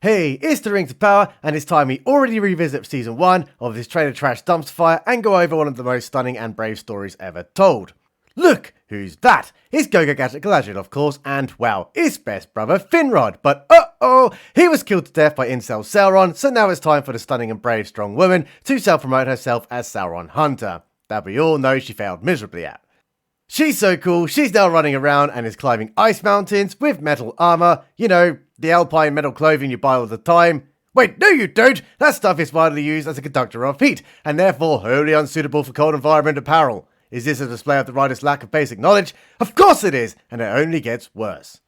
Hey, it's the Rings of Power, and it's time we already revisit Season 1 of this trailer trash dumpster fire and go over one of the most stunning and brave stories ever told. Look, who's that? It's Go-Go-Gadget Galadriel, of course, and wow, his best brother Finrod, but he was killed to death by incel Sauron, so now it's time for the stunning and brave strong woman to self-promote herself as Sauron Hunter, that we all know she failed miserably at. She's so cool, she's now running around and is climbing ice mountains with metal armor, you know, the alpine metal clothing you buy all the time. Wait, no you don't! That stuff is widely used as a conductor of heat, and therefore wholly unsuitable for cold environment apparel. Is this a display of the writer's lack of basic knowledge? Of course it is, and it only gets worse.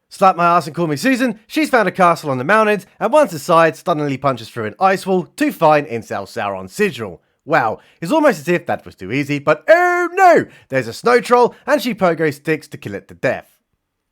Slap my ass and call me Susan, she's found a castle on the mountains, and once inside, stunningly punches through an ice wall to find incel Sauron's sigil. Wow, it's almost as if that was too easy, but oh no! There's a snow troll, and she pogo sticks to kill it to death.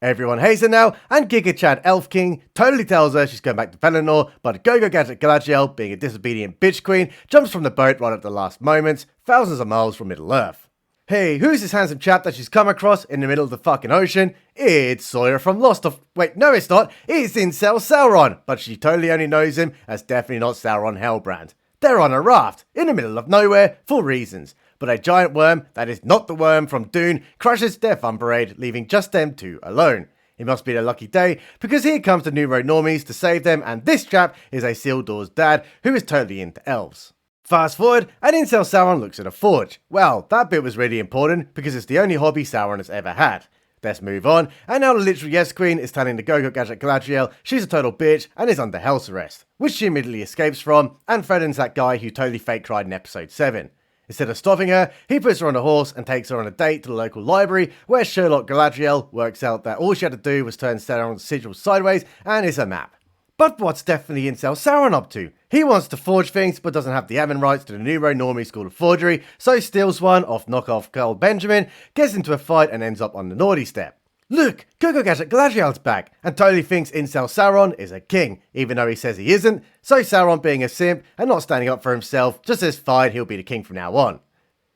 Everyone hates her now, and Giga Chad Elf King totally tells her she's going back to Pelennor, but Go-Go-Gadget Galadriel, being a disobedient bitch queen, jumps from the boat right at the last moments, thousands of miles from Middle-earth. Hey, who's this handsome chap that she's come across in the middle of the fucking ocean? It's Sawyer from Lost of... Wait, no it's not, it's incel Sauron, but she totally only knows him as definitely not Sauron Halbrand. They're on a raft, in the middle of nowhere, for reasons. But a giant worm, that is not the worm from Dune, crashes their fun parade, leaving just them two alone. It must be their lucky day, because here comes the Numero Normies to save them, and this chap is a Isildur's dad, who is totally into elves. Fast forward, and incel Sauron looks at a forge. Well, that bit was really important, because it's the only hobby Sauron has ever had. Let's move on, and now the literal yes queen is telling the Go-Go-Gadget Galadriel she's a total bitch and is under house arrest, which she immediately escapes from, and threatens that guy who totally fake cried in episode 7. Instead of stopping her, he puts her on a horse and takes her on a date to the local library, where Sherlock Galadriel works out that all she had to do was turn Sauron's sigil sideways and it's a map. But what's definitely incel Sauron up to? He wants to forge things, but doesn't have the admin rights to the Numero Normie School of Forgery, so steals one off knockoff Carl Benjamin, gets into a fight and ends up on the naughty step. Look, Go-Go-Gadget Galadriel's back, and totally thinks incel Sauron is a king, even though he says he isn't, so Sauron being a simp and not standing up for himself just says fine, he'll be the king from now on.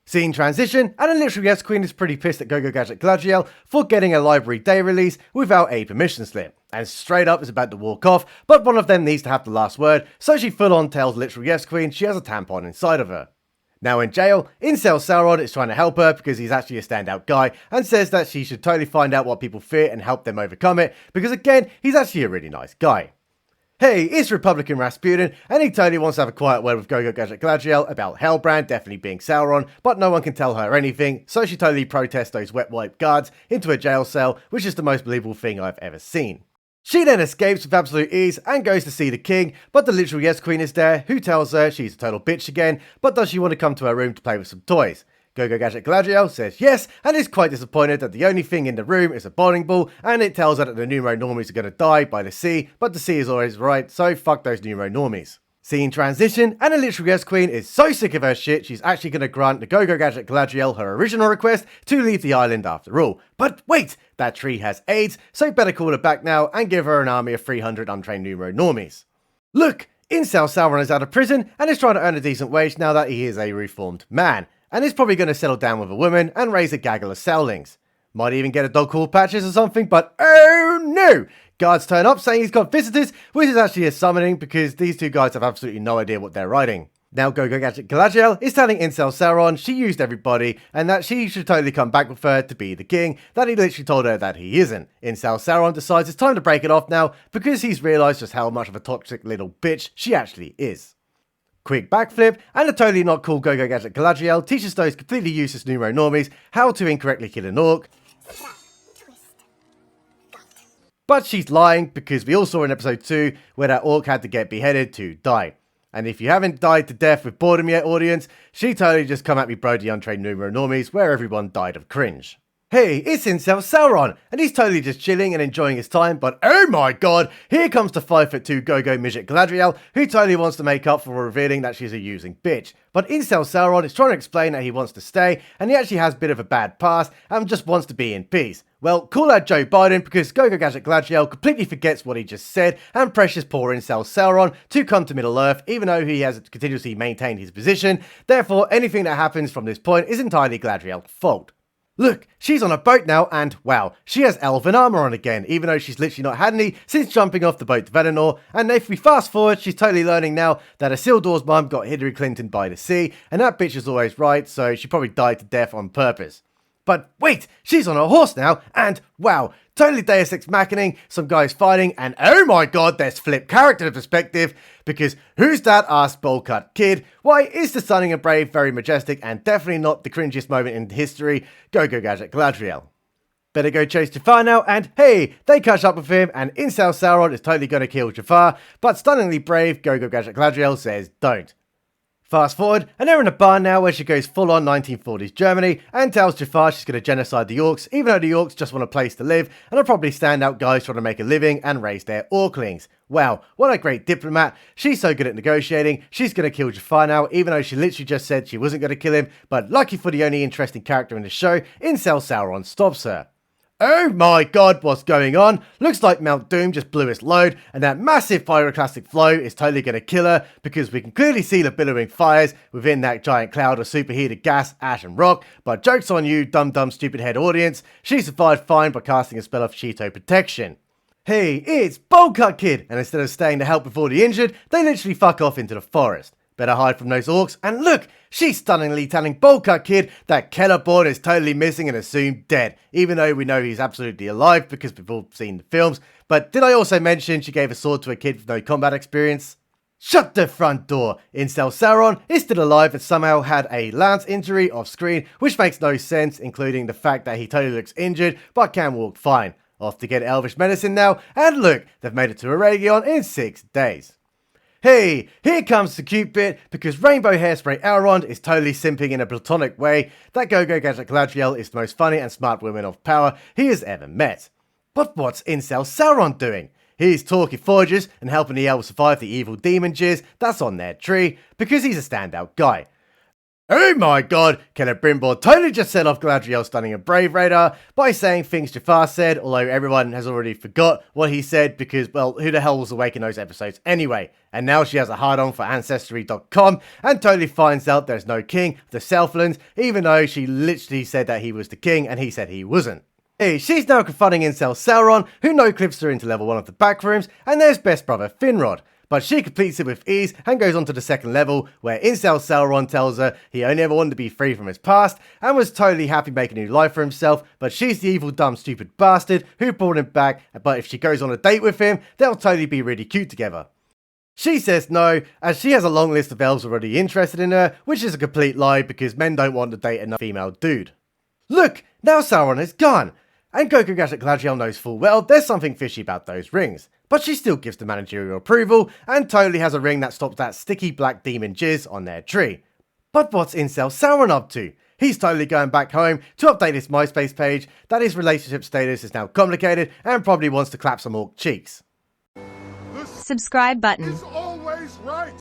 Scene transition, and the literal yes queen is pretty pissed at Go-Go-Gadget Galadriel for getting a library day release without a permission slip, and straight up is about to walk off, but one of them needs to have the last word, so she full on tells literal yes queen she has a tampon inside of her. Now in jail, incel Sauron is trying to help her because he's actually a standout guy and says that she should totally find out what people fear and help them overcome it because again, he's actually a really nice guy. Hey, it's Republican Rasputin and he totally wants to have a quiet word with Go-Go-Gadget Galadriel about Halbrand definitely being Sauron, but no one can tell her anything, so she totally protests those wet wipe guards into a jail cell, which is the most believable thing I've ever seen. She then escapes with absolute ease and goes to see the king, but the literal yes queen is there, who tells her she's a total bitch again, but does she want to come to her room to play with some toys? Go-Go-Gadget Galadriel says yes, and is quite disappointed that the only thing in the room is a bowling ball, and it tells her that the Numero Normies are going to die by the sea, but the sea is always right, so fuck those Numero Normies. Scene transition, and the literal yes queen is so sick of her shit she's actually going to grant the Go-Go-Gadget Galadriel her original request to leave the island after all. But wait, that tree has AIDS, so better call her back now and give her an army of 300 untrained Numero Normies. Look, incel Sauron is out of prison and is trying to earn a decent wage now that he is a reformed man, and is probably going to settle down with a woman and raise a gaggle of cellings. Might even get a dog called Patches or something, but oh no! Guards turn up saying he's got visitors, which is actually a summoning because these two guys have absolutely no idea what they're writing. Now Go-Go-Gadget Galadriel is telling incel Sauron she used everybody and that she should totally come back with her to be the king, that he literally told her that he isn't. Incel Sauron decides it's time to break it off now because he's realised just how much of a toxic little bitch she actually is. Quick backflip, and the totally not cool Go-Go-Gadget Galadriel teaches those completely useless Numero Normies how to incorrectly kill an orc. But she's lying because we all saw in episode 2 where that orc had to get beheaded to die. And if you haven't died to death with boredom yet, audience, she totally just come at me bro the untrained Numero Normies where everyone died of cringe. Hey, it's incel Sauron, and he's totally just chilling and enjoying his time, but oh my god, here comes the 5'2" Go-Go Midget Galadriel, who totally wants to make up for revealing that she's a using bitch. But incel Sauron is trying to explain that he wants to stay, and he actually has a bit of a bad past, and just wants to be in peace. Well, call out Joe Biden, because Go-Go-Gadget Galadriel completely forgets what he just said, and pressures poor incel Sauron to come to Middle-earth, even though he has continuously maintained his position. Therefore, anything that happens from this point is entirely Galadriel's fault. Look, she's on a boat now and, wow, she has elven armor on again, even though she's literally not had any since jumping off the boat to Valinor. And if we fast forward, she's totally learning now that Isildur's mum got Hillary Clinton by the sea, and that bitch is always right, so she probably died to death on purpose. But wait, she's on a horse now, and wow, totally Deus Ex Machining, some guys fighting, and oh my god, there's flip character perspective, because who's that ass bowl-cut kid? Why, it's the stunning and brave, very majestic, and definitely not the cringiest moment in history, Go-Go-Gadget Galadriel. Better go chase Jafar now, and hey, they catch up with him, and Incel Sauron is totally gonna kill Jafar, but stunningly brave Go-Go-Gadget Galadriel says don't. Fast forward, and they're in a barn now where she goes full on 1940s Germany and tells Jafar she's going to genocide the orcs, even though the orcs just want a place to live and are probably standout guys trying to make a living and raise their orclings. Wow, what a great diplomat. She's so good at negotiating, she's going to kill Jafar now, even though she literally just said she wasn't going to kill him, but lucky for the only interesting character in the show, Incel Sauron stops her. Oh my god, what's going on? Looks like Mount Doom just blew its load, and that massive pyroclastic flow is totally going to kill her, because we can clearly see the billowing fires within that giant cloud of superheated gas, ash and rock, but joke's on you, dumb stupid head audience, she survived fine by casting a spell of Cheeto protection. Hey, it's Bowl-Cut Kid, and instead of staying to help with all the injured, they literally fuck off into the forest. Better hide from those orcs, and look, she's stunningly telling Bowl-Cut Kid that Celeborn is totally missing and assumed dead, even though we know he's absolutely alive because we've all seen the films. But did I also mention she gave a sword to a kid with no combat experience? Shut the front door! Incel Sauron is still alive and somehow had a lance injury off screen, which makes no sense, including the fact that he totally looks injured but can walk fine. Off to get elvish medicine now, and look, they've made it to Eregion in 6 days. Hey, here comes the cute bit, because Rainbow Hairspray Elrond is totally simping in a platonic way that Go-Go-Gadget Galadriel is the most funny and smart woman of power he has ever met. But what's Incel Sauron doing? He's talking forges and helping the elves survive the evil demon jizz that's on their tree, because he's a standout guy. Oh my god, Celebrimbor totally just set off Galadriel's stunning and brave radar by saying things Jafar said, although everyone has already forgot what he said because, well, who the hell was awake in those episodes anyway? And now she has a hard-on for Ancestry.com and totally finds out there's no king of the Southlands, even though she literally said that he was the king and he said he wasn't. Hey, she's now confronting Incel Sauron, who no-clips her into level 1 of the backrooms, and there's best brother Finrod. But she completes it with ease and goes on to the second level, where Incel Sauron tells her he only ever wanted to be free from his past and was totally happy making a new life for himself, but she's the evil, dumb, stupid bastard who brought him back, but if she goes on a date with him, they'll totally be really cute together. She says no, as she has a long list of elves already interested in her, which is a complete lie because men don't want to date a female dude. Look, now Sauron is gone, and Go-Go-Gadget Galadriel knows full well there's something fishy about those rings. But she still gives the managerial approval and totally has a ring that stops that sticky black demon jizz on their tree. But what's Incel Sauron up to? He's totally going back home to update his MySpace page that his relationship status is now complicated and probably wants to clap some orc cheeks. Subscribe button. It's always right.